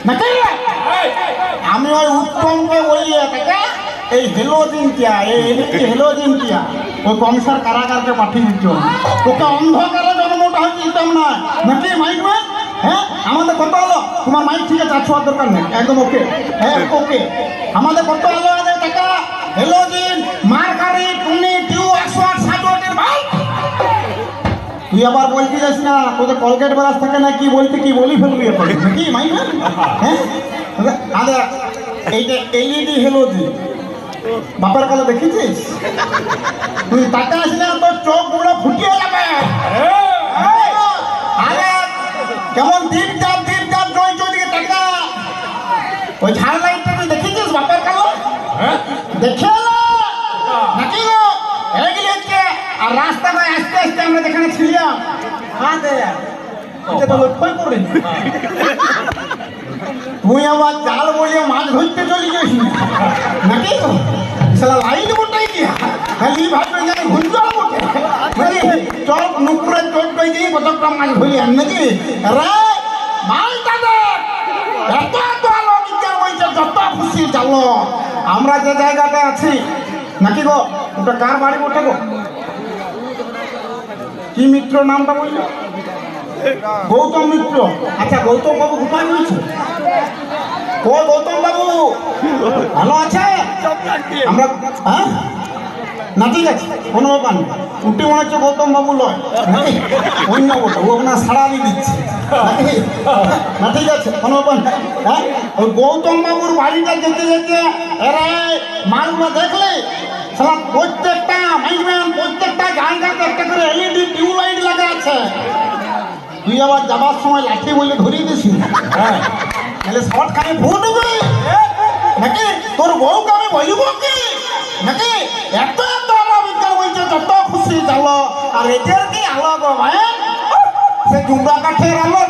নাকি আমি ওই উত্তমকে বলি কাকা এই হেলোজিনটিয়া হেলোজিনটিয়া ওই কংসার কারাগারকে পাঠিয়ে দিচ্ছ তোকে অন্ধকারে জন্মটা হয়তো দিতাম না নাকি মাইক ম্যান হ্যাঁ আমাদের কত হলো তোমার মাইক ঠিক আছে ছোঁয়ার দরকার নেই একদম ওকে হ্যাঁ ওকে আমাদের কত হলো টাকা হেলোজিন মারকারি টুনি টিউ 108 ভাই তুই আবার বলতে যাস না তোদের কলগেট ব্রাশ থাকে না কি বলতে কি বলি ফেলবি নাকি মাইক ম্যান হ্যাঁ আরে এইটা এলইডি হেলোজিন বাপার কালো দেখেছিস তুই তাকে আসি না তোর চোখ গুলো ফুটিয়ে যাবে আরে কেমন দীপ চাপ জয় চৌদিকে টাকা ওই ঝাড় লাইটটা তুই দেখেছিস বাপার কালো দেখে নাকি গো এগিয়ে হচ্ছে আর রাস্তাটায় আস্তে আস্তে আমরা যেখানে ছিলাম তুই আবার জাল বলিয়ে মাছ ধরতে চলে যাস নাকি সালা লাইন মোটাই দিয়া খালি ভাববে জানি ঘুঞ্জল মোটে চল নুপুরের চোট পাই দিয়ে কতটা মাছ ধরি আন নাকি রে মাছ দাদা এত এত আলো বিজ্ঞান বলছে যত খুশি চালো আমরা যে জায়গাটা আছি নাকি গো ওটা কার বাড়ি ওঠে গো কি মিত্র নামটা বললো গৌতম মিত্র আচ্ছা গৌতম বাবু কোথায় রয়েছে ও গৌতম বাবু ভালো আছে আমরা হ্যাঁ না ঠিক আছে কোনো ব্যাপার না উঠে মনে হচ্ছে গৌতম বাবু লয় অন্য গোটা ও আপনার সাড়ালি দিচ্ছে না ঠিক আছে কোনো ব্যাপার না হ্যাঁ ওই গৌতম বাবুর বাড়িটা যেতে যেতে এরা মালগুলো দেখলে সালা প্রত্যেকটা মাইকম্যান প্রত্যেকটা জায়গাতে একটা করে এলইডি টিউবলাইট লাগা আছে তুই আবার যাবার সময় লাঠি বলে ধরিয়ে দিছি হ্যাঁ তাহলে শর্ট খানে ফুটবে নাকি তোর বউকে আমি বলবো কি নাকি এত এত আলো বিজ্ঞান বলছে যত খুশি চালো আর এদের কি আলো গো ভাই সে জুমরা কাঠের আলো